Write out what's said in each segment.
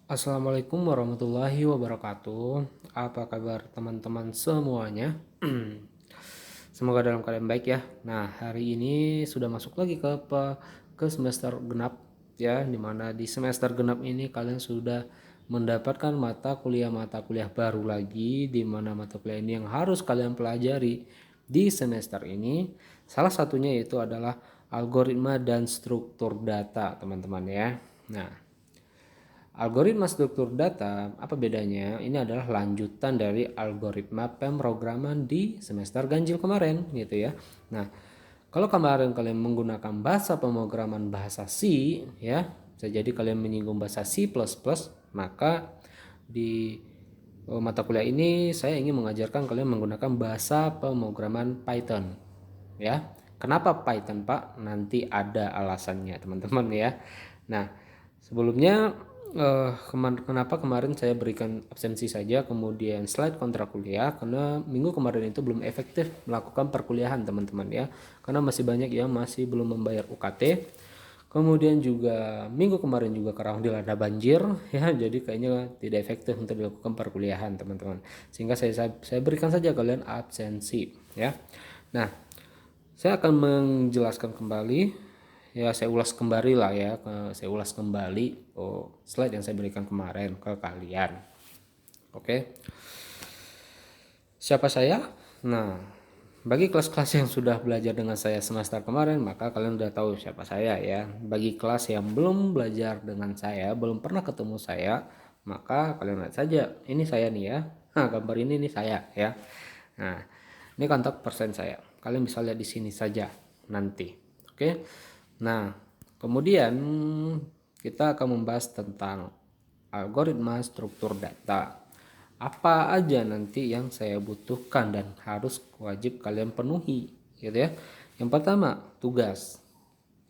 Assalamualaikum warahmatullahi wabarakatuh. Apa kabar teman-teman semuanya? Semoga dalam keadaan baik ya. Nah, hari ini sudah masuk lagi ke semester genap ya, dimana di semester genap ini kalian sudah mendapatkan mata kuliah baru lagi, di mana mata kuliah ini yang harus kalian pelajari di semester ini. Salah satunya yaitu adalah algoritma dan struktur data, teman-teman ya. Nah, algoritma struktur data, apa bedanya? Ini adalah lanjutan dari algoritma pemrograman di semester ganjil kemarin gitu ya. Nah, kalau kemarin kalian menggunakan bahasa pemrograman bahasa C ya, bisa jadi kalian menyinggung bahasa C++, maka di mata kuliah ini saya ingin mengajarkan kalian menggunakan bahasa pemrograman Python ya. Kenapa Python, Pak? Nanti ada alasannya, teman-teman ya. Nah, sebelumnya kenapa kemarin saya berikan absensi saja, kemudian slide kontrak kuliah, karena minggu kemarin itu belum efektif melakukan perkuliahan, teman-teman ya. Karena masih banyak yang masih belum membayar UKT. Kemudian juga minggu kemarin juga Karawang dilanda banjir ya, jadi kayaknya tidak efektif untuk dilakukan perkuliahan, teman-teman. Sehingga saya berikan saja kalian absensi ya. Nah, saya akan menjelaskan kembali ya, saya ulas kembali lah ya, saya ulas kembali slide yang saya berikan kemarin ke kalian. Oke. Siapa saya? Nah, bagi kelas-kelas yang sudah belajar dengan saya semester kemarin, maka kalian udah tahu siapa saya ya. Bagi kelas yang belum belajar dengan saya, belum pernah ketemu saya, maka kalian lihat saja, ini saya nih ya. Nah, gambar ini nih saya ya. Nah, ini kontak persen saya. Kalian bisa lihat di sini saja nanti. Oke. Nah, kemudian kita akan membahas tentang algoritma struktur data. Apa aja nanti yang saya butuhkan dan harus wajib kalian penuhi, gitu ya. Yang pertama, tugas.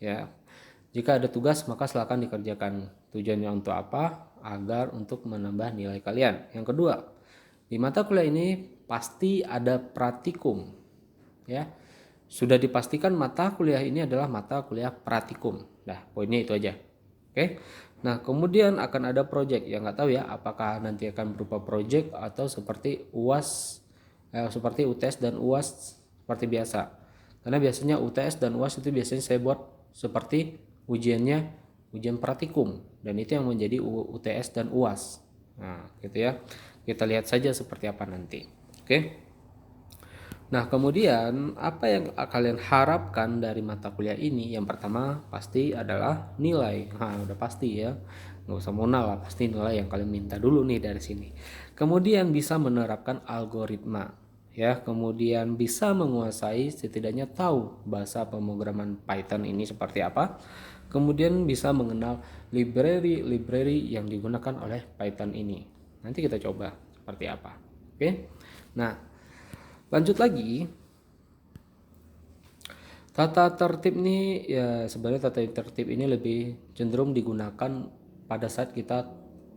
Ya. Jika ada tugas maka silakan dikerjakan. Tujuannya untuk apa? Agar untuk menambah nilai kalian. Yang kedua, di mata kuliah ini pasti ada praktikum. Ya. Sudah dipastikan mata kuliah ini adalah mata kuliah praktikum. Nah, poinnya itu aja. Oke. Nah, kemudian akan ada project. Yang nggak tahu ya apakah nanti akan berupa project atau seperti UAS, seperti UTS dan UAS seperti biasa. Karena biasanya UTS dan UAS itu biasanya saya buat seperti ujiannya ujian praktikum, dan itu yang menjadi UTS dan UAS. Nah, gitu ya. Kita lihat saja seperti apa nanti. Oke. Nah, kemudian apa yang kalian harapkan dari mata kuliah ini? Yang pertama pasti adalah nilai. Nah, udah pasti ya. Nggak usah monal lah, pasti nilai yang kalian minta dulu nih dari sini. Kemudian bisa menerapkan algoritma. Ya, kemudian bisa menguasai, setidaknya tahu bahasa pemrograman Python ini seperti apa. Kemudian bisa mengenal library yang digunakan oleh Python ini. Nanti kita coba seperti apa. Oke. Nah, lanjut lagi, tata tertib nih ya, sebenarnya tata tertib ini lebih cenderung digunakan pada saat kita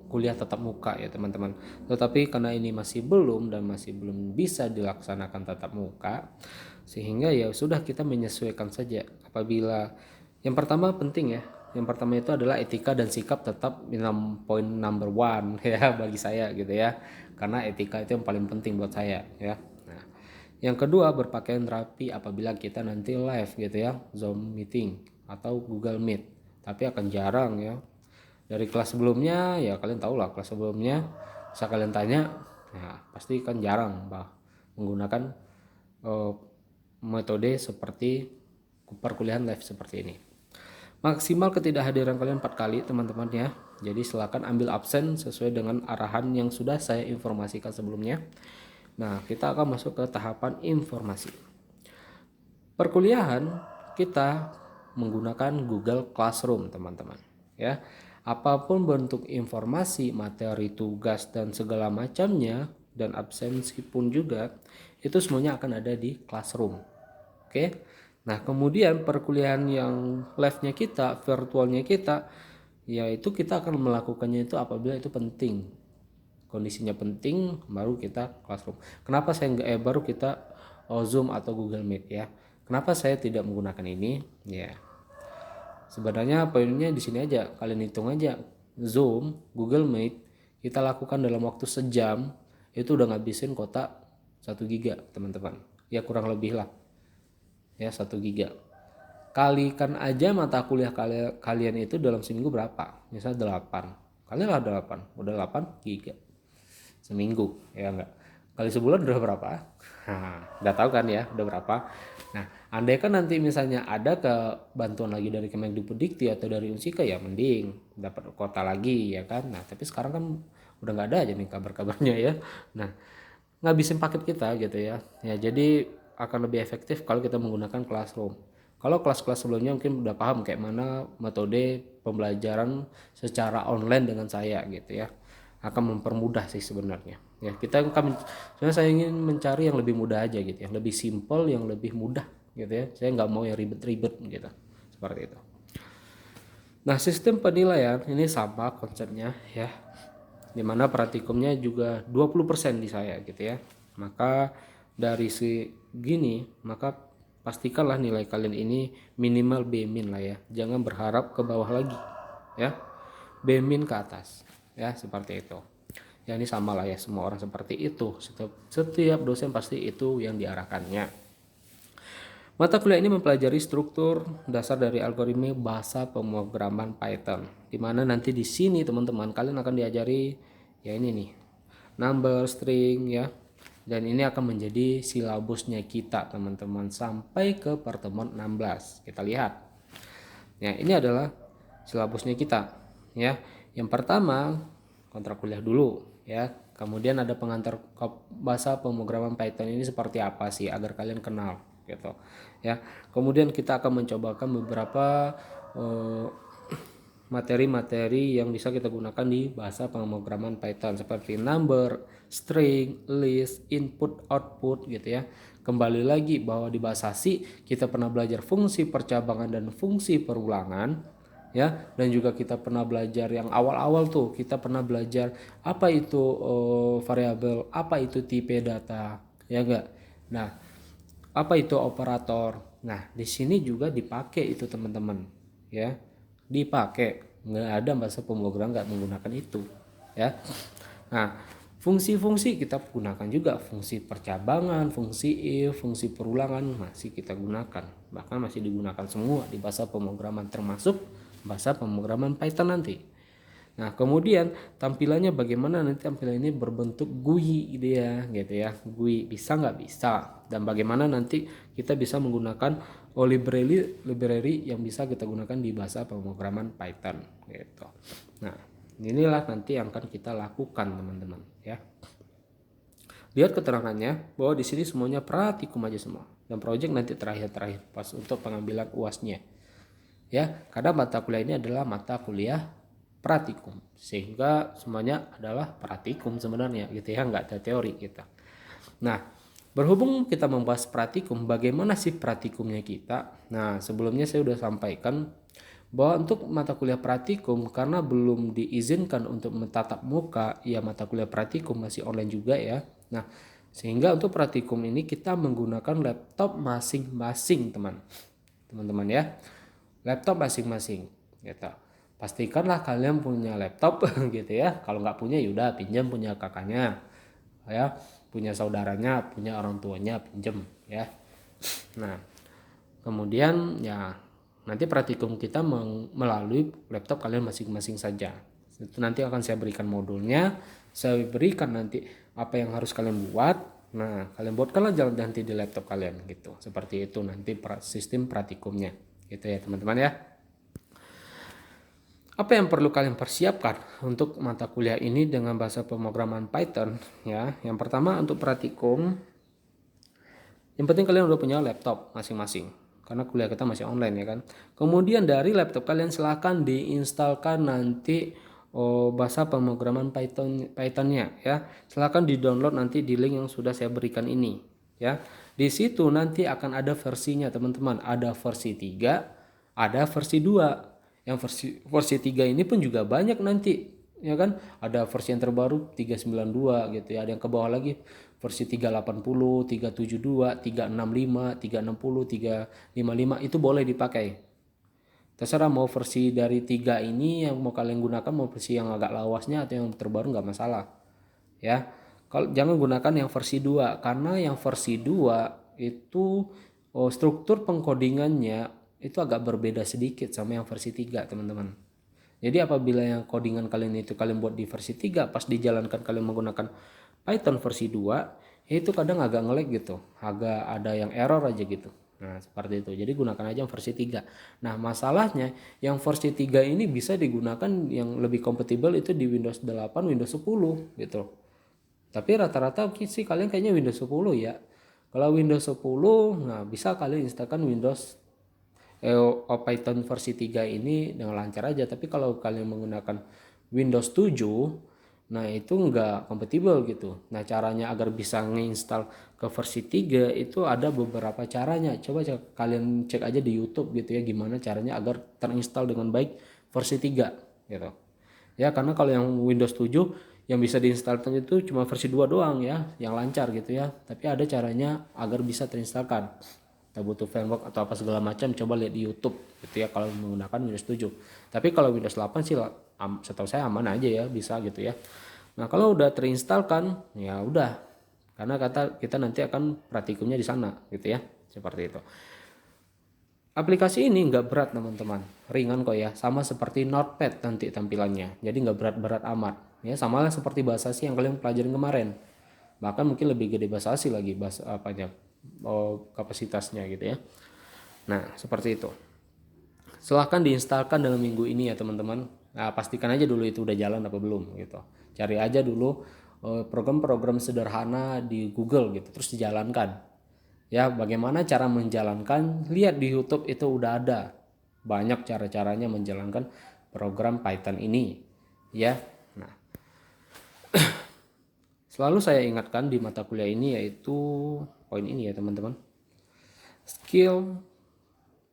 kuliah tatap muka ya teman-teman. Tetapi karena ini masih belum dan masih belum bisa dilaksanakan tatap muka, sehingga ya sudah kita menyesuaikan saja. Apabila yang pertama penting ya, yang pertama itu adalah etika dan sikap tetap poin number one ya bagi saya gitu ya. Karena etika itu yang paling penting buat saya ya. Nah, yang kedua, berpakaian rapi apabila kita nanti live gitu ya, Zoom meeting atau Google Meet. Tapi akan jarang ya. Dari kelas sebelumnya ya kalian tahu lah, kelas sebelumnya bisa kalian tanya, ya pasti kan jarang menggunakan eh, metode seperti perkuliahan live seperti ini. Maksimal ketidakhadiran kalian 4 kali teman-teman ya. Jadi silakan ambil absen sesuai dengan arahan yang sudah saya informasikan sebelumnya. Nah, kita akan masuk ke tahapan informasi. Perkuliahan kita menggunakan Google Classroom, teman-teman. Ya, apapun bentuk informasi, materi, tugas dan segala macamnya dan absensi pun juga itu semuanya akan ada di Classroom. Oke. Nah, kemudian perkuliahan yang live-nya kita, virtualnya kita, yaitu kita akan melakukannya itu apabila itu penting. Kondisinya penting baru kita classroom. Kenapa saya baru kita Zoom atau Google Meet ya? Kenapa saya tidak menggunakan ini? Ya, sebenarnya poinnya di sini aja. Kalian hitung aja Zoom, Google Meet, kita lakukan dalam waktu sejam, itu udah ngabisin kuota 1 giga teman-teman. Ya kurang lebih lah. Ya 1 giga. Kalikan aja mata kuliah kalian itu dalam seminggu berapa? Misal 8. Kalilah 8, udah 8 giga. Seminggu, ya enggak? Kali sebulan udah berapa? Nah, udah tahu kan ya, udah berapa? Nah, andai kan nanti misalnya ada ke bantuan lagi dari Kemendikbuddikti atau dari Unsika, ya mending dapat kuota lagi ya kan. Nah, tapi sekarang kan udah nggak ada aja nih kabar-kabarnya ya. Nah, ngabisin paket kita gitu ya. Ya, jadi akan lebih efektif kalau kita menggunakan Classroom. Kalau kelas-kelas sebelumnya mungkin udah paham kayak mana metode pembelajaran secara online dengan saya gitu ya. Akan mempermudah sih sebenarnya. Ya, sebenarnya saya ingin mencari yang lebih mudah aja gitu ya, lebih simple, yang lebih mudah gitu ya. Saya nggak mau yang ribet-ribet gitu. Seperti itu. Nah, sistem penilaian ini sama konsepnya ya. Dimana praktikumnya juga 20% di saya gitu ya. Maka dari segini, maka pastikanlah nilai kalian ini minimal B- lah ya. Jangan berharap ke bawah lagi ya. B- ke atas ya, seperti itu. Ya ini sama lah ya, semua orang seperti itu. Setiap dosen pasti itu yang diarahkannya. Mata kuliah ini mempelajari struktur dasar dari algoritma bahasa pemrograman Python. Dimana nanti di sini teman-teman kalian akan diajari ya ini nih, number, string ya. Dan ini akan menjadi silabusnya kita teman-teman sampai ke pertemuan 16. Kita lihat. Ya, ini adalah silabusnya kita ya. Yang pertama kontrak kuliah dulu ya. Kemudian ada pengantar bahasa pemrograman Python ini seperti apa sih agar kalian kenal gitu ya. Kemudian kita akan mencobakan beberapa materi-materi yang bisa kita gunakan di bahasa pemrograman Python seperti number, string, list, input, output gitu ya. Kembali lagi bahwa di bahasa C kita pernah belajar fungsi percabangan dan fungsi perulangan ya, dan juga kita pernah belajar yang awal-awal tuh kita pernah belajar apa itu variabel, apa itu tipe data ya enggak. Nah, apa itu operator. Nah, di sini juga dipakai itu teman-teman ya, dipakai. Nggak ada bahasa pemrograman nggak menggunakan itu ya. Nah, fungsi-fungsi kita gunakan juga, fungsi percabangan, fungsi if, fungsi perulangan masih kita gunakan, bahkan masih digunakan semua di bahasa pemrograman termasuk bahasa pemrograman Python nanti. Nah, kemudian tampilannya bagaimana, nanti tampilan ini berbentuk GUI dia gitu ya. GUI bisa nggak bisa, dan bagaimana nanti kita bisa menggunakan library yang bisa kita gunakan di bahasa pemrograman Python gitu. Nah, inilah nanti yang akan kita lakukan teman-teman ya. Lihat keterangannya bahwa di sini semuanya praktikum aja semua, dan project nanti terakhir pas untuk pengambilan UASnya. Ya, karena mata kuliah ini adalah mata kuliah praktikum, sehingga semuanya adalah praktikum sebenarnya gitu ya, nggak ada teori kita. Nah, berhubung kita membahas praktikum, bagaimana sih praktikumnya kita? Nah, sebelumnya saya sudah sampaikan bahwa untuk mata kuliah praktikum karena belum diizinkan untuk mentatap muka, ya mata kuliah praktikum masih online juga ya. Nah, sehingga untuk praktikum ini kita menggunakan laptop masing-masing teman-teman ya, laptop masing-masing gitu. Pastikanlah kalian punya laptop gitu ya. Kalau nggak punya yaudah pinjam punya kakaknya ya, punya saudaranya, punya orang tuanya, pinjam ya. Nah, kemudian ya nanti praktikum kita melalui laptop kalian masing-masing saja. Itu nanti akan saya berikan modulnya, saya berikan nanti apa yang harus kalian buat. Nah, kalian buatkanlah jalan nanti di laptop kalian gitu. Seperti itu nanti sistem praktikumnya gitu ya teman-teman ya. Apa yang perlu kalian persiapkan untuk mata kuliah ini dengan bahasa pemrograman Python ya? Yang pertama untuk praktikum, yang penting kalian udah punya laptop masing-masing karena kuliah kita masih online ya kan. Kemudian dari laptop kalian silahkan diinstalkan nanti bahasa pemrograman Pythonnya ya. Silahkan di-download nanti di link yang sudah saya berikan ini ya. Di situ nanti akan ada versinya teman-teman. Ada versi 3, ada versi 2. Yang versi 3 ini pun juga banyak nanti ya kan. Ada versi yang terbaru 392 gitu ya. Ada yang ke bawah lagi versi 380, 372, 365, 360, 355 itu boleh dipakai. Terserah mau versi dari 3 ini yang mau kalian gunakan, mau versi yang agak lawasnya atau yang terbaru nggak masalah. Ya. Kalau jangan gunakan yang versi 2 karena yang versi 2 itu struktur pengkodingannya itu agak berbeda sedikit sama yang versi 3, teman-teman. Jadi apabila yang codingan kalian itu kalian buat di versi 3, pas dijalankan kalian menggunakan Python versi 2, itu kadang agak nge-lag gitu, agak ada yang error aja gitu. Nah, seperti itu. Jadi gunakan aja yang versi 3. Nah, masalahnya yang versi 3 ini bisa digunakan yang lebih kompatibel itu di Windows 8, Windows 10 gitu. Tapi rata-rata sih kalian kayaknya Windows 10 ya. Kalau Windows 10, nah bisa kalian instalkan Python versi 3 ini dengan lancar aja. Tapi kalau kalian menggunakan Windows 7, nah itu nggak kompatibel gitu. Nah caranya agar bisa nginstal ke versi 3 itu ada beberapa caranya. Coba kalian cek aja di YouTube gitu ya, gimana caranya agar terinstall dengan baik versi 3 gitu. Ya karena kalau yang Windows 7 yang bisa diinstalkan itu cuma versi 2 doang ya, yang lancar gitu ya. Tapi ada caranya agar bisa terinstalkan. Kita butuh framework atau apa segala macam, coba lihat di YouTube gitu ya kalau menggunakan Windows 7. Tapi kalau Windows 8 sih setahu saya aman aja ya, bisa gitu ya. Nah, kalau udah terinstalkan ya udah. Karena kita nanti akan praktikumnya di sana gitu ya. Seperti itu. Aplikasi ini nggak berat teman-teman, ringan kok ya, sama seperti Notepad nanti tampilannya, jadi nggak berat-berat amat. Ya sama lah seperti bahasa Basa yang kalian pelajarin kemarin, bahkan mungkin lebih gede bahasa Basa lagi bahasa apanya, kapasitasnya gitu ya. Nah seperti itu. Silahkan diinstalkan dalam minggu ini ya teman-teman. Nah, pastikan aja dulu itu udah jalan apa belum gitu. Cari aja dulu program-program sederhana di Google gitu, terus dijalankan. Ya, bagaimana cara menjalankan? Lihat di YouTube itu udah ada banyak cara-caranya menjalankan program Python ini. Ya, nah selalu saya ingatkan di mata kuliah ini yaitu poin ini ya teman-teman. Skill,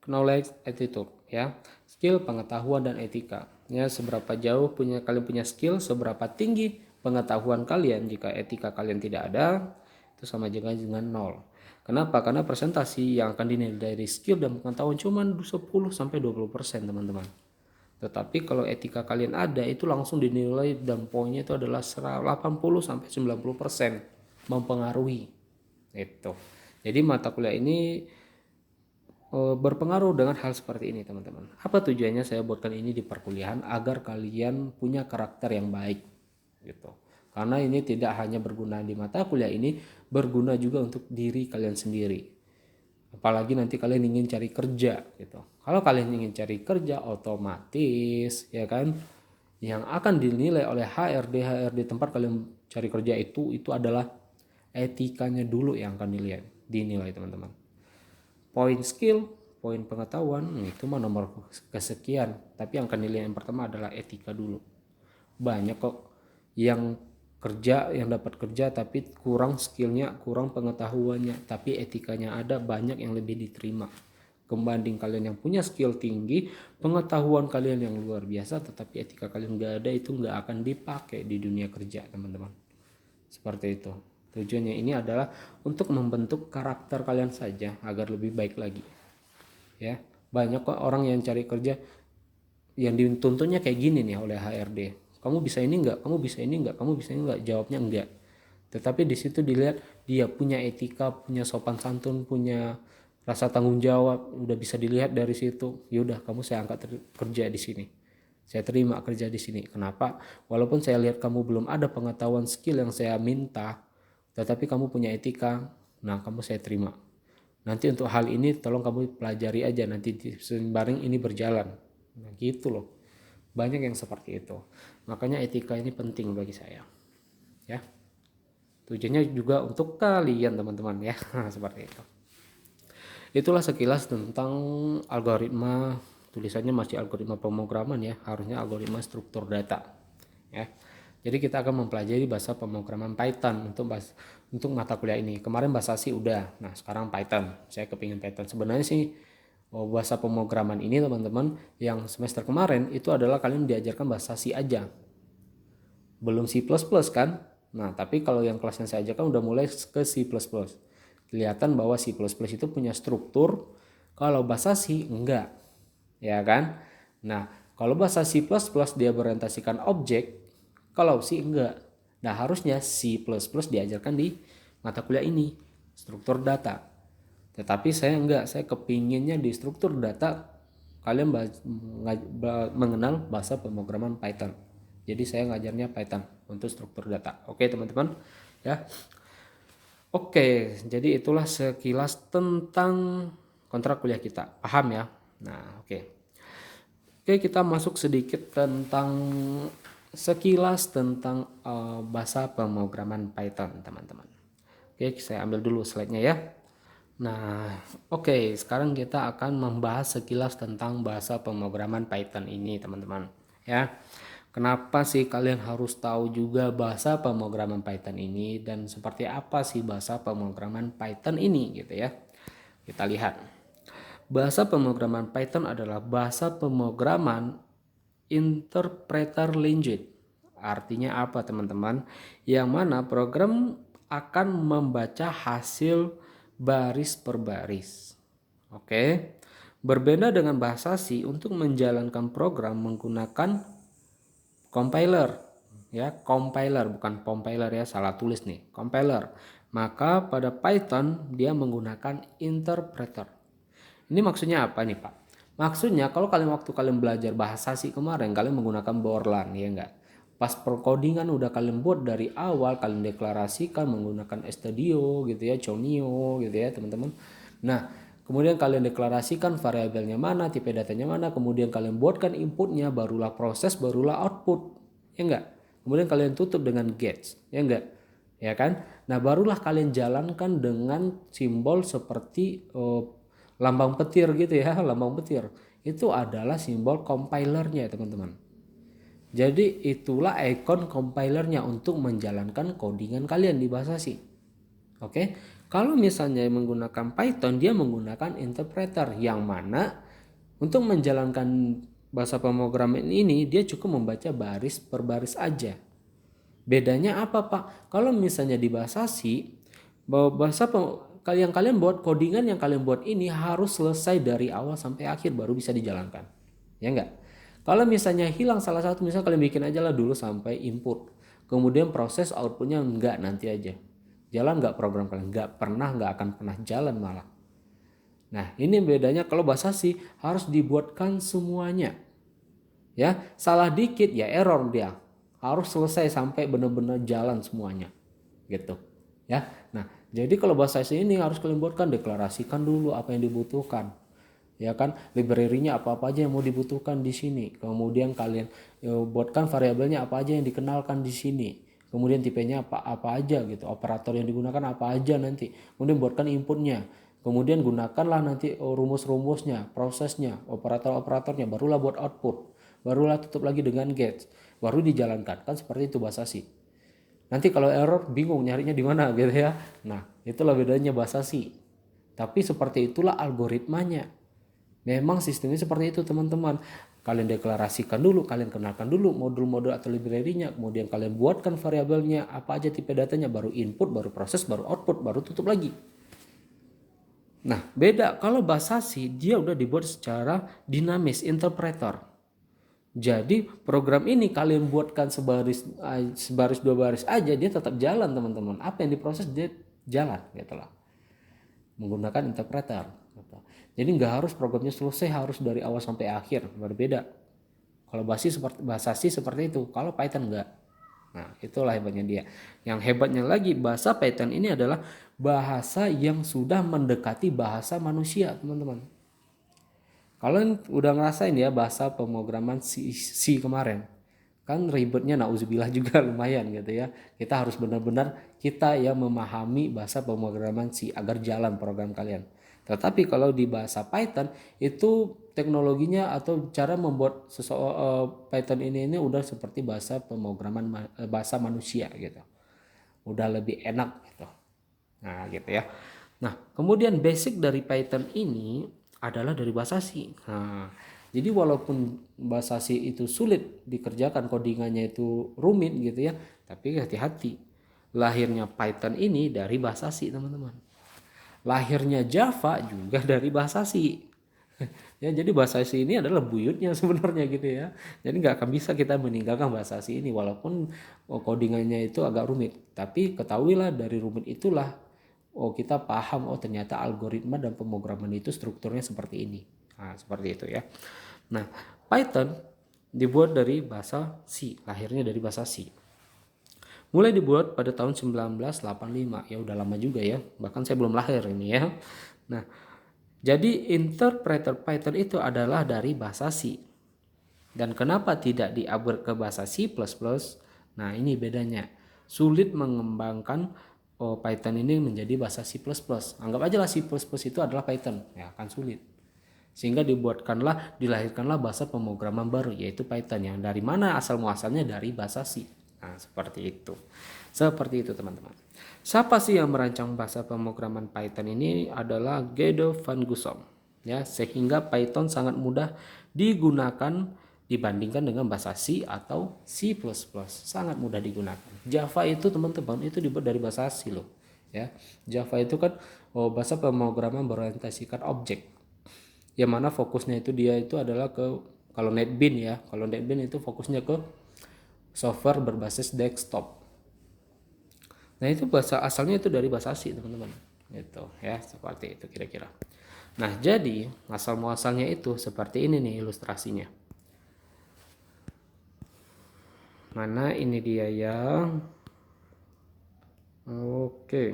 knowledge, attitude ya. Skill, pengetahuan dan etika. Ya, seberapa jauh kalian punya skill, seberapa tinggi pengetahuan kalian. Jika etika kalian tidak ada, itu sama dengan nol. Kenapa? Karena presentasi yang akan dinilai dari skill dan pengetahuan cuma 10 sampai 20% teman-teman. Tetapi kalau etika kalian ada itu langsung dinilai dan poinnya itu adalah 80 sampai 90% mempengaruhi. Itu. Jadi mata kuliah ini berpengaruh dengan hal seperti ini teman-teman. Apa tujuannya saya buatkan ini di perkuliahan? Agar kalian punya karakter yang baik gitu. Karena ini tidak hanya berguna di mata kuliah ini, berguna juga untuk diri kalian sendiri. Apalagi nanti kalian ingin cari kerja gitu. Kalau kalian ingin cari kerja otomatis ya kan, yang akan dinilai oleh HRD tempat kalian cari kerja itu adalah etikanya dulu yang akan dinilai teman-teman. Poin skill, poin pengetahuan itu mah nomor kesekian, tapi yang akan dinilai yang pertama adalah etika dulu. Banyak kok yang dapat kerja tapi kurang skillnya, kurang pengetahuannya, tapi etikanya ada, banyak yang lebih diterima kebanding kalian yang punya skill tinggi, pengetahuan kalian yang luar biasa, tetapi etika kalian gak ada, itu gak akan dipakai di dunia kerja teman-teman. Seperti itu. Tujuannya ini adalah untuk membentuk karakter kalian saja agar lebih baik lagi. Ya, banyak kok orang yang cari kerja yang dituntutnya kayak gini nih oleh HRD. Kamu bisa ini enggak? Kamu bisa ini enggak? Kamu bisa ini enggak? Jawabnya enggak. Tetapi di situ dilihat dia punya etika, punya sopan santun, punya rasa tanggung jawab, udah bisa dilihat dari situ. Yaudah, kamu saya angkat kerja di sini. Saya terima kerja di sini. Kenapa? Walaupun saya lihat kamu belum ada pengetahuan skill yang saya minta, tetapi kamu punya etika, nah kamu saya terima. Nanti untuk hal ini tolong kamu pelajari aja, nanti sembari ini berjalan. Nah gitu loh. Banyak yang seperti itu. Makanya etika ini penting bagi saya. Ya. Tujuannya juga untuk kalian teman-teman ya. Seperti itu. Itulah sekilas tentang algoritma, tulisannya masih algoritma pemrograman ya, harusnya algoritma struktur data. Ya. Jadi kita akan mempelajari bahasa pemrograman Python untuk mata kuliah ini. Kemarin bahasa C udah, nah sekarang Python. Saya kepingin Python. Sebenarnya sih bahasa pemrograman ini teman-teman yang semester kemarin itu adalah kalian diajarkan bahasa C aja. Belum C++ kan? Nah, tapi kalau yang kelas yang saya ajarkan udah mulai ke C++. Kelihatan bahwa C++ itu punya struktur, kalau bahasa C enggak. ya kan? Nah, kalau bahasa C++ dia berorientasikan objek, kalau C enggak. Nah, harusnya C++ diajarkan di mata kuliah ini, struktur data. Tetapi saya enggak, saya kepinginnya di struktur data kalian mengenal bahasa pemrograman Python. Jadi saya ngajarnya Python untuk struktur data. Oke, teman-teman, ya. Oke, jadi itulah sekilas tentang kontrak kuliah kita. Paham ya? Nah, oke. Oke, kita masuk sedikit tentang sekilas tentang bahasa pemrograman Python, teman-teman. Oke, saya ambil dulu slide-nya ya. Nah, oke, sekarang kita akan membahas sekilas tentang bahasa pemrograman Python ini, teman-teman. Ya, kenapa sih kalian harus tahu juga bahasa pemrograman Python ini dan seperti apa sih bahasa pemrograman Python ini, gitu ya? Kita lihat. Bahasa pemrograman Python adalah bahasa pemrograman interpreter language. Artinya apa, teman-teman? Yang mana program akan membaca hasil baris per baris. Oke. Berbeda dengan bahasa C, untuk menjalankan program menggunakan compiler. Ya, compiler bukan compiler ya, salah tulis nih. Compiler. Maka pada Python dia menggunakan interpreter. Ini maksudnya apa nih, Pak? Maksudnya kalau waktu kalian belajar bahasa C kemarin kalian menggunakan Borland, ya enggak? Pas perkodingan udah kalian buat dari awal, kalian deklarasikan menggunakan studio gitu ya, Chonio gitu ya, teman-teman. Nah, kemudian kalian deklarasikan variabelnya mana, tipe datanya mana, kemudian kalian buatkan inputnya, barulah proses, barulah output. Ya enggak? Kemudian kalian tutup dengan gets, ya enggak? Ya kan? Nah, barulah kalian jalankan dengan simbol seperti lambang petir gitu ya, lambang petir. Itu adalah simbol compilernya, teman-teman. Jadi itulah icon compilernya untuk menjalankan codingan kalian di bahasa C. Oke. Kalau misalnya menggunakan Python, dia menggunakan interpreter yang mana untuk menjalankan bahasa pemrograman ini dia cukup membaca baris per baris aja. Bedanya apa, Pak? Kalau misalnya di bahasa C, kalian buat codingan yang kalian buat ini harus selesai dari awal sampai akhir baru bisa dijalankan. Ya enggak? Kalau misalnya hilang salah satu, misalnya kalian bikin aja lah dulu sampai input. Kemudian proses outputnya enggak, nanti aja. Jalan enggak program kalian? Enggak akan pernah jalan malah. Nah, ini bedanya kalau bahasa C harus dibuatkan semuanya. Ya, salah dikit ya error dia. Harus selesai sampai benar-benar jalan semuanya. Gitu. Ya. Nah, jadi kalau bahasa C ini harus kalian buatkan, deklarasikan dulu apa yang dibutuhkan. Ya kan, library-nya apa-apa aja yang mau dibutuhkan di sini. Kemudian kalian buatkan variabelnya apa aja yang dikenalkan di sini. Kemudian tipenya apa aja gitu. Operator yang digunakan apa aja nanti. Kemudian buatkan inputnya. Kemudian gunakanlah nanti rumus-rumusnya, prosesnya, operator-operatornya, barulah buat output. Barulah tutup lagi dengan get. Baru dijalankan. Kan seperti itu bahasa C. Nanti kalau error bingung nyarinya di mana gitu ya. Nah, itulah bedanya bahasa C. Tapi seperti itulah algoritmanya. Memang sistemnya seperti itu, teman-teman. Kalian deklarasikan dulu, kalian kenalkan dulu modul-modul atau library-nya, kemudian kalian buatkan variabelnya, apa aja tipe datanya, baru input, baru proses, baru output, baru tutup lagi. Nah, beda kalau bahasa C dia udah dibuat secara dinamis, interpreter. Jadi program ini kalian buatkan sebaris dua baris aja dia tetap jalan, teman-teman. Apa yang diproses dia jalan gitu loh. Menggunakan interpreter gitu. Jadi nggak harus programnya selesai harus dari awal sampai akhir, berbeda. Kalau bahasa C seperti itu, kalau Python enggak. Nah, itulah hebatnya dia. Yang hebatnya lagi bahasa Python ini adalah bahasa yang sudah mendekati bahasa manusia, teman-teman. Kalian udah ngerasain ya bahasa pemrograman C kemarin. Kan ribetnya nauzubillah juga lumayan gitu ya. Kita harus benar-benar kita yang memahami bahasa pemrograman C agar jalan program kalian. Tetapi kalau di bahasa Python itu teknologinya atau cara membuat Python ini udah seperti bahasa pemrograman bahasa manusia gitu. Udah lebih enak gitu. Nah, gitu ya. Nah, kemudian basic dari Python ini adalah dari bahasa C. Nah, jadi walaupun bahasa C itu sulit dikerjakan, codingannya itu rumit gitu ya, tapi hati-hati. Lahirnya Python ini dari bahasa C, teman-teman. Lahirnya Java juga dari bahasa C. Ya, jadi bahasa C ini adalah buyutnya sebenarnya gitu ya. Jadi nggak akan bisa kita meninggalkan bahasa C ini walaupun codingannya itu agak rumit. Tapi ketahuilah dari rumit itulah kita paham ternyata algoritma dan pemrograman itu strukturnya seperti ini. Nah, seperti itu ya. Nah, Python dibuat dari bahasa C, lahirnya dari bahasa C. Mulai dibuat pada tahun 1985, ya udah lama juga ya, bahkan saya belum lahir ini ya. Nah, jadi interpreter Python itu adalah dari bahasa C. Dan kenapa tidak di-upgrade ke bahasa C++? Nah, ini bedanya. Sulit mengembangkan Python ini menjadi bahasa C++. Anggap aja lah C++ itu adalah Python, ya kan sulit. Sehingga dilahirkanlah bahasa pemrograman baru yaitu Python yang dari mana asal muasalnya dari bahasa C. Nah, seperti itu. Seperti itu teman-teman. Siapa sih yang merancang bahasa pemrograman Python ini adalah Guido van Gussum. Ya, sehingga Python sangat mudah digunakan dibandingkan dengan bahasa C atau C++. Sangat mudah digunakan. Java itu teman-teman itu dibuat dari bahasa C loh. Ya, Java itu kan bahasa pemrograman berorientasikan objek. Yang mana fokusnya itu dia itu adalah ke kalau NetBeans ya. Kalau NetBeans itu fokusnya ke software berbasis desktop. Nah, itu bahasa asalnya itu dari bahasa C, teman-teman. Gitu ya, seperti itu kira-kira. Nah, jadi asal muasalnya itu seperti ini nih ilustrasinya. Mana ini dia ya? Oke.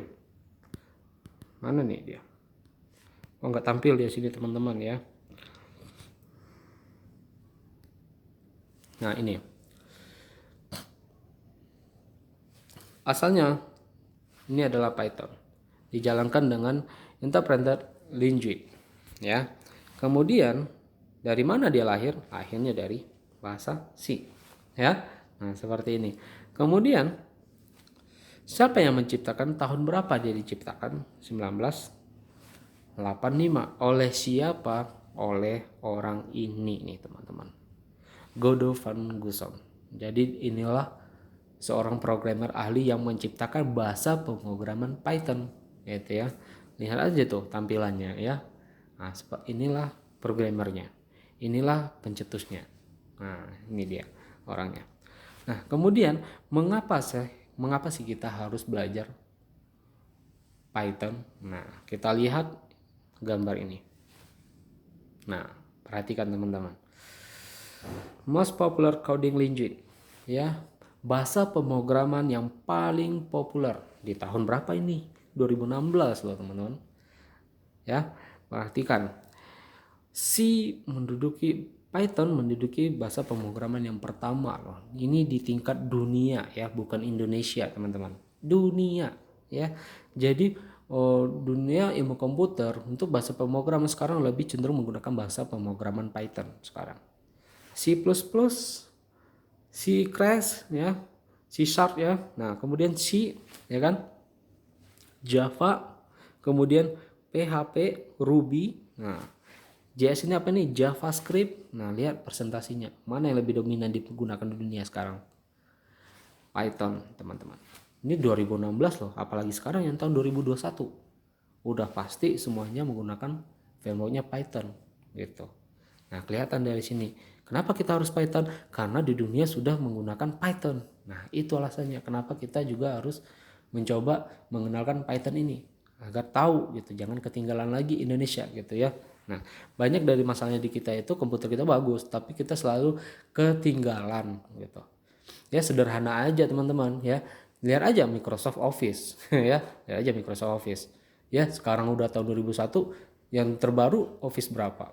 Mana nih dia? Oh, nggak tampil di sini teman-teman ya. Nah, ini. Asalnya ini adalah Python. Dijalankan dengan interpreter Linguist ya. Kemudian dari mana dia lahir? Akhirnya dari bahasa C ya. Nah, seperti ini. Kemudian siapa yang menciptakan, tahun berapa dia diciptakan? 1985. Oleh siapa? Oleh orang ini nih teman-teman, Guido van Gussum. Jadi inilah seorang programmer ahli yang menciptakan bahasa pemrograman Python gitu ya. Lihat aja tuh tampilannya ya. Nah, inilah programmernya, inilah pencetusnya. Nah, ini dia orangnya. Nah, kemudian mengapa sih kita harus belajar Python? Nah, kita lihat gambar ini. Nah, perhatikan teman-teman. Most popular coding language ya, bahasa pemrograman yang paling populer di tahun berapa ini? 2016 loh teman-teman. Ya, perhatikan. Python menduduki bahasa pemrograman yang pertama loh. Ini di tingkat dunia ya, bukan Indonesia teman-teman. Dunia ya. Jadi dunia ilmu komputer untuk bahasa pemrograman sekarang lebih cenderung menggunakan bahasa pemrograman Python sekarang. C++, C Crash ya, C Sharp ya. Nah, kemudian C ya kan, Java, kemudian PHP, Ruby. Nah, JS ini apa nih? JavaScript. Nah, lihat presentasinya. Mana yang lebih dominan digunakan di dunia sekarang? Python, teman-teman. Ini 2016 loh, apalagi sekarang yang tahun 2021. Udah pasti semuanya menggunakan frameworknya Python gitu. Nah, kelihatan dari sini. Kenapa kita harus Python? Karena di dunia sudah menggunakan Python. Nah, itu alasannya kenapa kita juga harus mencoba mengenalkan Python ini agar tahu gitu, jangan ketinggalan lagi Indonesia gitu ya. Nah, banyak dari masalahnya di kita itu komputer kita bagus, tapi kita selalu ketinggalan gitu. Ya sederhana aja teman-teman ya. Lihat aja Microsoft Office ya, lihat aja Microsoft Office. Ya, sekarang udah tahun 2001, yang terbaru Office berapa?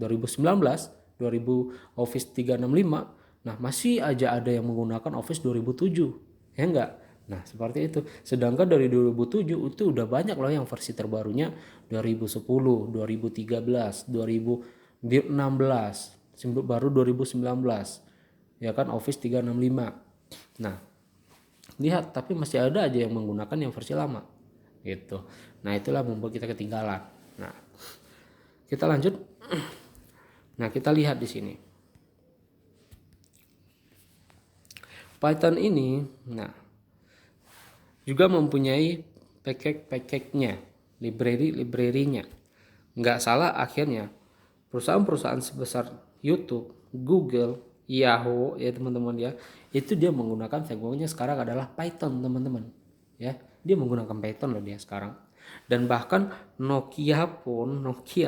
2019, 2000 Office 365. Nah, masih aja ada yang menggunakan Office 2007. Ya enggak? Nah, seperti itu. Sedangkan dari 2007 itu udah banyak loh yang versi terbarunya 2010, 2013, 2016, baru 2019. Ya kan Office 365. Nah, lihat tapi masih ada aja yang menggunakan yang versi lama. Gitu. Nah, itulah membuat kita ketinggalan. Nah, kita lanjut. Nah, kita lihat di sini. Python ini, nah, juga mempunyai package-nya, library-nya. Nggak salah akhirnya perusahaan-perusahaan sebesar YouTube, Google, Yahoo ya teman-teman ya, itu dia menggunakan frameworknya sekarang adalah Python teman-teman ya. Dia menggunakan Python loh dia sekarang. Dan bahkan Nokia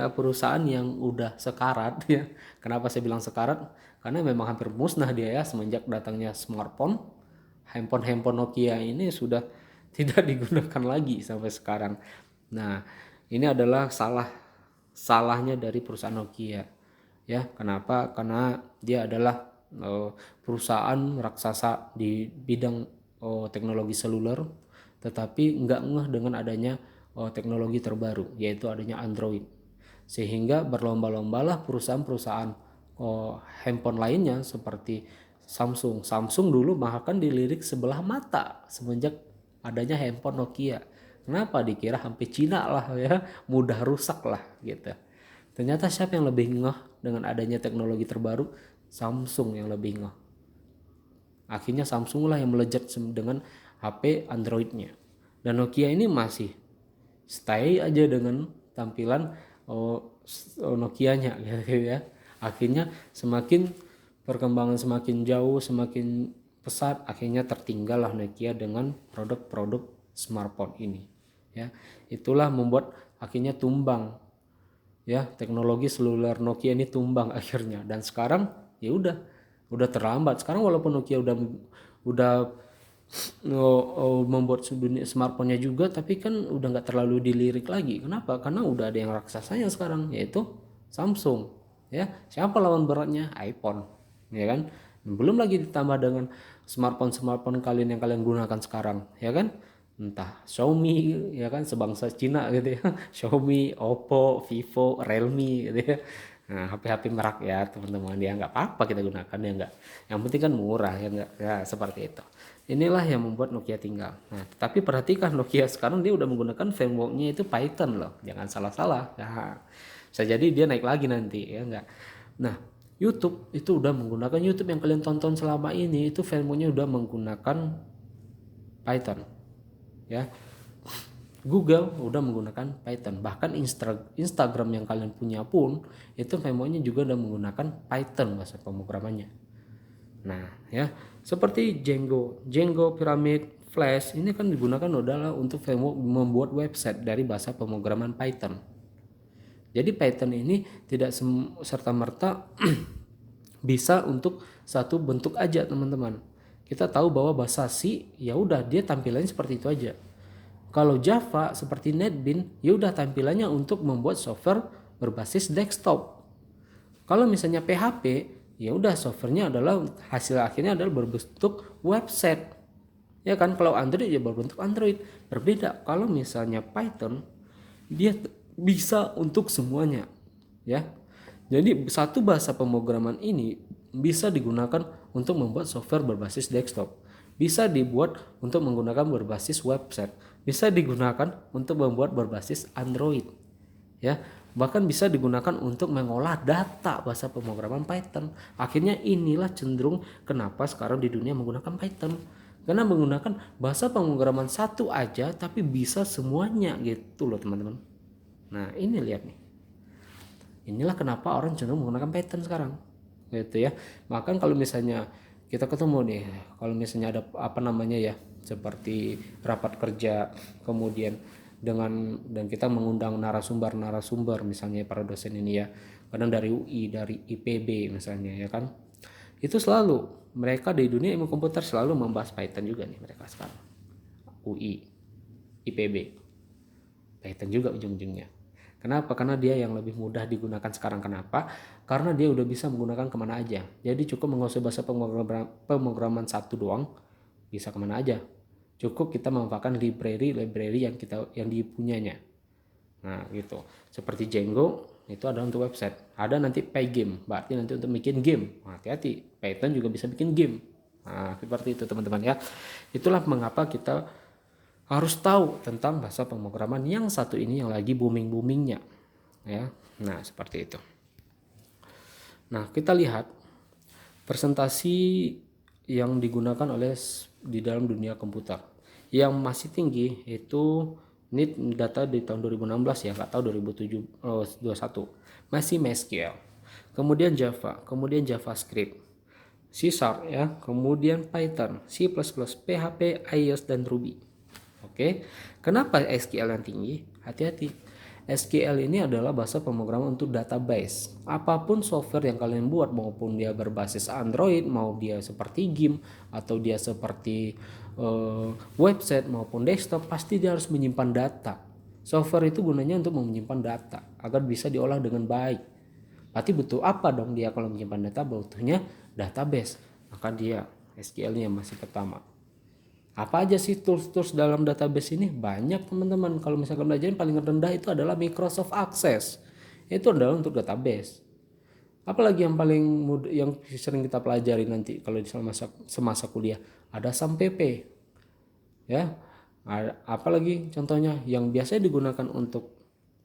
perusahaan yang udah sekarat ya. Kenapa saya bilang sekarat? Karena memang hampir musnah dia ya semenjak datangnya smartphone. Handphone Nokia ini sudah tidak digunakan lagi sampai sekarang. Nah, ini adalah salahnya dari perusahaan Nokia. Ya, kenapa? Karena dia adalah perusahaan raksasa di bidang teknologi seluler, tetapi nggak ngeh dengan adanya teknologi terbaru, yaitu adanya Android. Sehingga berlomba-lombalah perusahaan-perusahaan handphone lainnya seperti Samsung. Samsung dulu bahkan dilirik sebelah mata semenjak adanya handphone Nokia. Kenapa? Dikira hampir Cina lah ya, mudah rusak lah gitu. Ternyata siapa yang lebih ngeh dengan adanya teknologi terbaru? Samsung yang lebih ngeh. Akhirnya Samsung lah yang melejit dengan HP Androidnya. Dan Nokia ini masih stay aja dengan tampilan Nokianya gitu ya. Akhirnya semakin perkembangan semakin jauh, semakin pesat, akhirnya tertinggal lah Nokia dengan produk-produk smartphone ini. Ya, itulah membuat akhirnya tumbang ya, teknologi seluler Nokia ini tumbang akhirnya. Dan sekarang ya udah terlambat. Sekarang walaupun Nokia udah membuat smartphone-nya juga, tapi kan udah nggak terlalu dilirik lagi. Kenapa? Karena udah ada yang raksasanya sekarang, yaitu Samsung. Ya, siapa lawan beratnya? iPhone, ya kan? Belum lagi ditambah dengan smartphone kalian yang kalian gunakan sekarang, ya kan? Entah Xiaomi, ya kan, sebangsa Cina gitu ya. Xiaomi, Oppo, Vivo, Realme gitu ya. Nah, HP-HP merak ya teman-teman, ya nggak apa-apa kita gunakan ya nggak. Yang penting kan murah ya nggak, ya seperti itu. Inilah yang membuat Nokia tinggal. Nah, tapi perhatikan Nokia sekarang dia udah menggunakan frameworknya itu Python loh, jangan salah-salah. Nah, bisa jadi dia naik lagi nanti ya nggak. Nah, YouTube itu udah menggunakan, YouTube yang kalian tonton selama ini itu frameworknya udah menggunakan Python ya. Google udah menggunakan Python, bahkan Instagram yang kalian punya pun itu frameworknya juga udah menggunakan Python bahasa pemrogramannya. Nah ya, seperti Django Pyramid, Flash ini kan digunakan adalah untuk framework membuat website dari bahasa pemrograman Python. Jadi Python ini tidak serta-merta bisa untuk satu bentuk aja teman-teman. Kita tahu bahwa bahasa C ya udah dia tampilannya seperti itu aja. Kalau Java seperti NetBeans ya udah tampilannya untuk membuat software berbasis desktop. Kalau misalnya PHP ya udah softwarenya adalah hasil akhirnya adalah berbentuk website. Ya kan, kalau Android ya berbentuk Android. Berbeda kalau misalnya Python dia bisa untuk semuanya ya. Jadi satu bahasa pemrograman ini bisa digunakan untuk membuat software berbasis desktop, bisa dibuat untuk menggunakan berbasis website, bisa digunakan untuk membuat berbasis Android ya, bahkan bisa digunakan untuk mengolah data bahasa pemrograman Python. Akhirnya inilah cenderung kenapa sekarang di dunia menggunakan Python, karena menggunakan bahasa pemrograman satu aja tapi bisa semuanya gitu loh teman-teman. Nah ini lihat nih, inilah kenapa orang cenderung menggunakan Python sekarang gitu ya. Bahkan kalau misalnya kita ketemu nih, kalau misalnya ada apa namanya ya, seperti rapat kerja kemudian dan kita mengundang narasumber misalnya para dosen ini ya, kadang dari UI, dari IPB misalnya ya kan, itu selalu mereka di dunia ilmu komputer selalu membahas Python juga nih mereka sekarang. UI, IPB, Python juga ujung-ujungnya. Kenapa? Karena dia yang lebih mudah digunakan sekarang. Kenapa? Karena dia udah bisa menggunakan kemana aja. Jadi cukup menguasai bahasa pemrograman satu doang, bisa kemana aja. Cukup kita memanfaatkan library yang dipunyanya. Nah gitu. Seperti Django itu ada untuk website. Ada nanti Pygame, berarti nanti untuk bikin game. Nah, hati-hati, Python juga bisa bikin game. Nah seperti itu teman-teman ya. Itulah mengapa kita harus tahu tentang bahasa pemrograman yang satu ini yang lagi booming-boomingnya ya. Nah seperti itu. Nah kita lihat presentasi yang digunakan oleh di dalam dunia komputer yang masih tinggi itu, ini data di tahun 2016 ya, nggak tahu 2021. masih MySQL. Kemudian Java, kemudian JavaScript, C Sharp ya, kemudian Python, C++, PHP, iOS dan Ruby. Oke. Kenapa SQL yang tinggi? Hati-hati. SQL ini adalah bahasa pemrograman untuk database. Apapun software yang kalian buat, maupun dia berbasis Android, mau dia seperti game atau dia seperti website maupun desktop, pasti dia harus menyimpan data. Software itu gunanya untuk menyimpan data agar bisa diolah dengan baik. Berarti butuh apa dong dia kalau menyimpan data? Butuhnya database. Maka dia SQL-nya masih pertama. Apa aja sih tools-tools dalam database ini? Banyak teman-teman. Kalau misalkan belajar paling rendah itu adalah Microsoft Access. Itu adalah untuk database. Apalagi yang paling mudah, yang sering kita pelajari nanti kalau di semasa kuliah, ada SAMPP. Ya. Apalagi contohnya yang biasanya digunakan untuk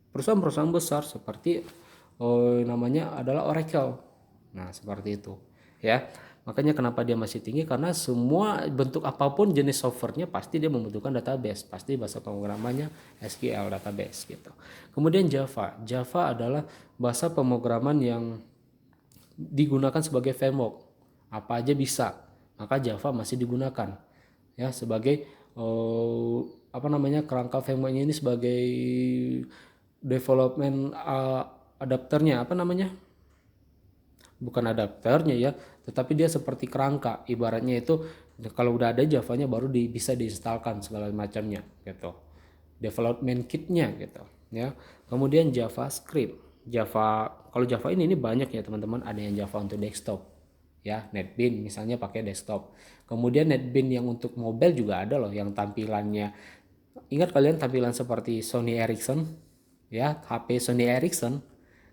perusahaan-perusahaan besar seperti namanya adalah Oracle. Nah, seperti itu. Ya. Makanya kenapa dia masih tinggi, karena semua bentuk apapun jenis softwarenya pasti dia membutuhkan database, pasti bahasa pemrogramannya SQL database gitu. Kemudian Java. Java adalah bahasa pemrograman yang digunakan sebagai framework. Apa aja bisa. Maka Java masih digunakan ya sebagai kerangka frameworknya ini sebagai development adapternya, bukan adapternya ya, tetapi dia seperti kerangka, ibaratnya itu kalau udah ada Javanya baru bisa diinstalkan segala macamnya gitu, development kitnya gitu ya. Kemudian JavaScript. Kalau Java ini banyak ya teman-teman, ada yang Java untuk desktop ya, NetBeans misalnya pakai desktop. Kemudian NetBeans yang untuk mobile juga ada loh, yang tampilannya, ingat kalian tampilan seperti Sony Ericsson ya, HP Sony Ericsson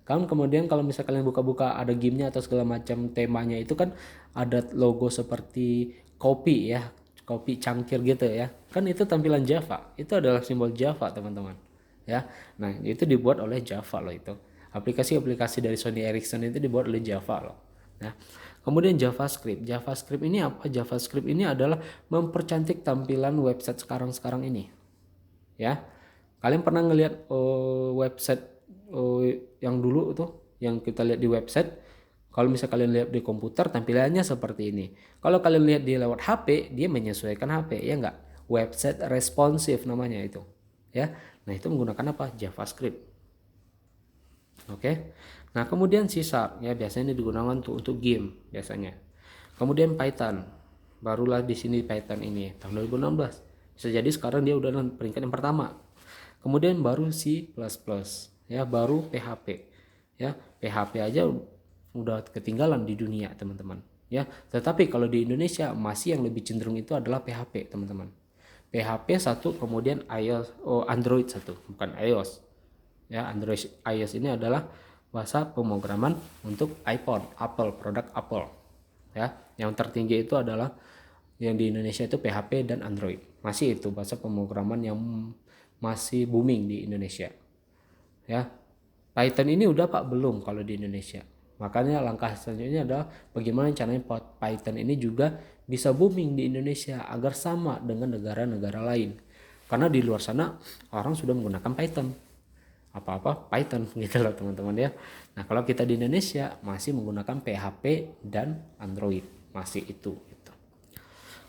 kan. Kemudian kalau misalnya kalian buka-buka ada gamenya atau segala macam temanya, itu kan ada logo seperti kopi ya, kopi cangkir gitu ya, kan itu tampilan Java, itu adalah simbol Java teman-teman ya. Nah itu dibuat oleh Java loh, itu aplikasi-aplikasi dari Sony Ericsson itu dibuat oleh Java loh. Nah kemudian JavaScript ini apa? JavaScript ini adalah mempercantik tampilan website sekarang ini ya. Kalian pernah ngelihat website yang dulu tuh, yang kita lihat di website, kalau misalnya kalian lihat di komputer tampilannya seperti ini. Kalau kalian lihat di lewat HP, dia menyesuaikan HP ya enggak? Website responsive namanya itu ya. Nah itu menggunakan apa? JavaScript. Oke. Nah kemudian C Sharp ya, biasanya ini digunakan untuk game biasanya. Kemudian Python, barulah di sini Python ini tahun 2016. Bisa jadi sekarang dia udah peringkat yang pertama. Kemudian baru C++ ya, baru PHP ya. PHP aja udah ketinggalan di dunia teman-teman ya. Tetapi kalau di Indonesia masih yang lebih cenderung itu adalah PHP teman-teman. PHP satu, kemudian Android satu, bukan iOS ya. Android iOS ini adalah bahasa pemrograman untuk iPhone, produk Apple ya. Yang tertinggi itu adalah yang di Indonesia itu PHP dan Android, masih itu bahasa pemrograman yang masih booming di Indonesia ya. Python ini udah Pak belum kalau di Indonesia. Makanya langkah selanjutnya adalah bagaimana caranya Python ini juga bisa booming di Indonesia agar sama dengan negara-negara lain. Karena di luar sana orang sudah menggunakan Python, apa-apa Python gitu loh teman-teman ya. Nah kalau kita di Indonesia masih menggunakan PHP dan Android, masih itu gitu.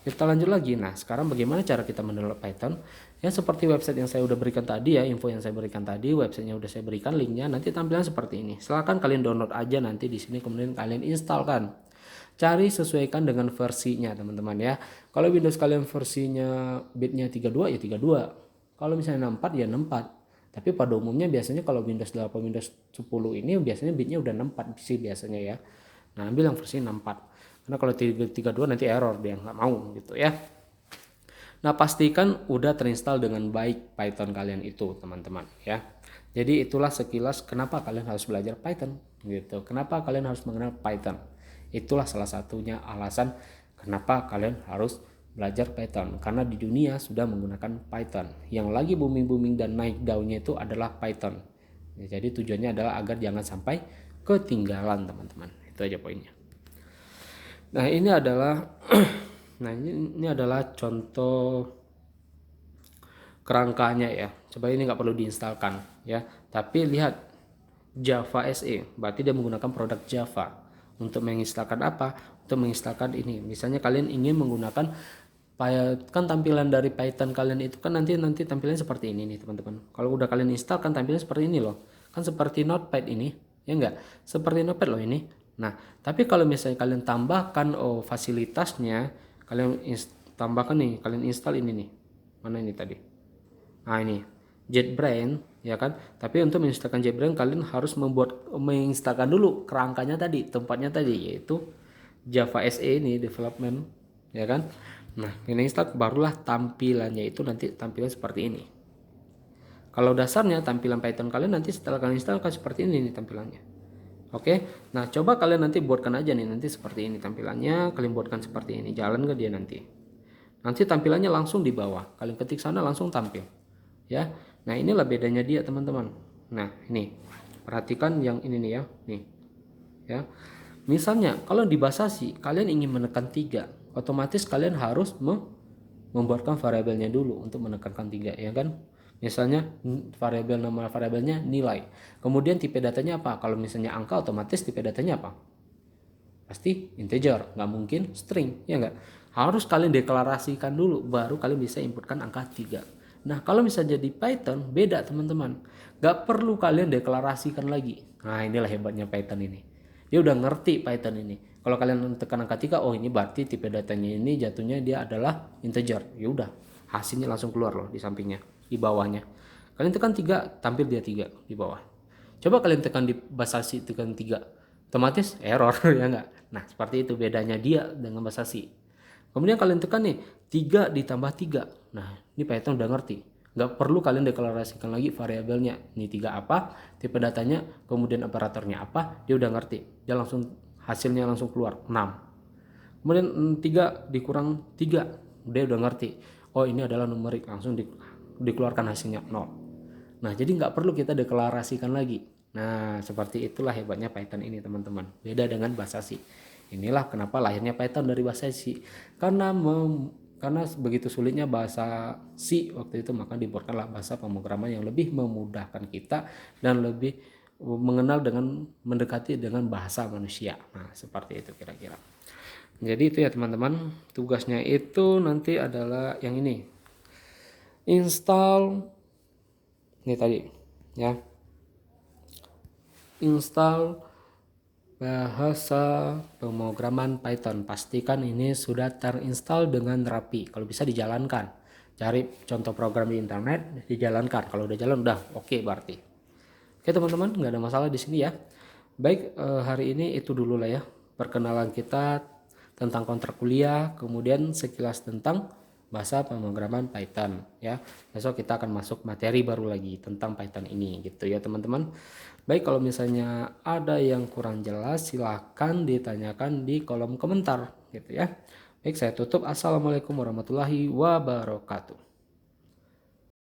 Kita lanjut lagi. Nah sekarang bagaimana cara kita mendownload Python ya? Seperti website yang saya udah berikan tadi ya, info yang saya berikan tadi, websitenya udah saya berikan linknya, nanti tampilan seperti ini. Silahkan kalian download aja nanti di sini, kemudian kalian instalkan. Cari sesuaikan dengan versinya teman-teman ya. Kalau Windows kalian versinya bitnya 32 ya 32. Kalau misalnya 64 ya 64. Tapi pada umumnya biasanya kalau Windows 8, Windows 10 ini biasanya bitnya udah 64 sih biasanya ya. Nah ambil yang versi 64. Karena kalau 32 nanti error, dia nggak mau gitu ya. Nah pastikan udah terinstall dengan baik Python kalian itu teman-teman ya. Jadi itulah sekilas kenapa kalian harus belajar Python gitu. Kenapa kalian harus mengenal Python. Itulah salah satunya alasan kenapa kalian harus belajar Python. Karena di dunia sudah menggunakan Python. Yang lagi booming-booming dan naik daunnya itu adalah Python. Ya, jadi tujuannya adalah agar jangan sampai ketinggalan teman-teman. Itu aja poinnya. Nah ini adalah ini adalah contoh kerangkanya ya. Coba ini nggak perlu diinstalkan ya. Tapi lihat Java SE, berarti dia menggunakan produk Java. Untuk menginstalkan apa? Untuk menginstalkan ini. Misalnya kalian ingin menggunakan kan tampilan dari Python kalian itu kan nanti tampilannya seperti ini nih teman-teman. Kalau udah kalian install kan tampilannya seperti ini loh. Kan seperti Notepad ini, ya enggak? Seperti Notepad loh ini. Nah, tapi kalau misalnya kalian tambahkan fasilitasnya, kalian tambahkan nih, kalian install ini nih. Mana ini tadi? Nah, ini JetBrains ya kan. Tapi untuk menginstalkan JetBrains kalian harus menginstalkan dulu kerangkanya tadi, tempatnya tadi yaitu Java SE ini development ya kan. Nah, ini install barulah tampilannya itu nanti tampilan seperti ini. Kalau dasarnya tampilan Python kalian nanti setelah kalian install akan seperti ini nih tampilannya. Oke, nah coba kalian nanti buatkan aja nih nanti seperti ini tampilannya, kalian buatkan seperti ini, jalan ke dia nanti. Nanti tampilannya langsung di bawah, kalian ketik sana langsung tampil. Ya, nah inilah bedanya dia teman-teman. Nah ini, perhatikan yang ini nih ya, nih, ya. Misalnya kalau di bahasa C kalian ingin menekan 3, otomatis kalian harus membuatkan variabelnya dulu untuk menekankan 3 ya kan. Misalnya nama variabelnya nilai. Kemudian tipe datanya apa? Kalau misalnya angka otomatis tipe datanya apa? Pasti integer, nggak mungkin string, ya nggak? Harus kalian deklarasikan dulu baru kalian bisa inputkan angka 3. Nah, kalau misalnya di Python beda teman-teman. Nggak perlu kalian deklarasikan lagi. Nah, inilah hebatnya Python ini. Dia udah ngerti Python ini. Kalau kalian tekan angka 3, oh ini berarti tipe datanya ini jatuhnya dia adalah integer. Ya udah, hasilnya langsung keluar loh di sampingnya, di bawahnya. Kalian tekan 3, tampil dia 3 di bawah. Coba kalian tekan di bahasa C tekan 3, otomatis error ya enggak. Nah, seperti itu bedanya dia dengan bahasa C. Kemudian kalian tekan nih 3 ditambah 3. Nah, ini Python udah ngerti. Nggak perlu kalian deklarasikan lagi variabelnya. Ini 3 apa, tipe datanya, kemudian operatornya apa, dia udah ngerti. Dia langsung hasilnya langsung keluar 6. Kemudian 3 dikurang 3, dia udah ngerti. Oh, ini adalah numerik, langsung dikeluarkan hasilnya 0. Nah, jadi nggak perlu kita deklarasikan lagi. Nah, seperti itulah hebatnya Python ini teman-teman. Beda dengan bahasa C. Inilah kenapa lahirnya Python dari bahasa C. Karena begitu sulitnya bahasa C waktu itu, maka dibuatkanlah bahasa pemrograman yang lebih memudahkan kita dan lebih mengenal dengan mendekati dengan bahasa manusia. Nah, seperti itu kira-kira. Jadi itu ya teman-teman, tugasnya itu nanti adalah yang ini. Install ini tadi ya. Install bahasa pemrograman Python. Pastikan ini sudah terinstall dengan rapi. Kalau bisa dijalankan. Cari contoh program di internet, dijalankan. Kalau udah jalan udah oke berarti. Oke teman-teman, nggak ada masalah di sini ya. Baik, hari ini itu dulu lah ya. Perkenalan kita tentang kontrak kuliah, kemudian sekilas tentang bahasa pemrograman Python ya. Besok kita akan masuk materi baru lagi tentang Python ini gitu ya teman-teman. Baik, kalau misalnya ada yang kurang jelas silahkan ditanyakan di kolom komentar gitu ya. Baik, saya tutup. Assalamualaikum warahmatullahi wabarakatuh.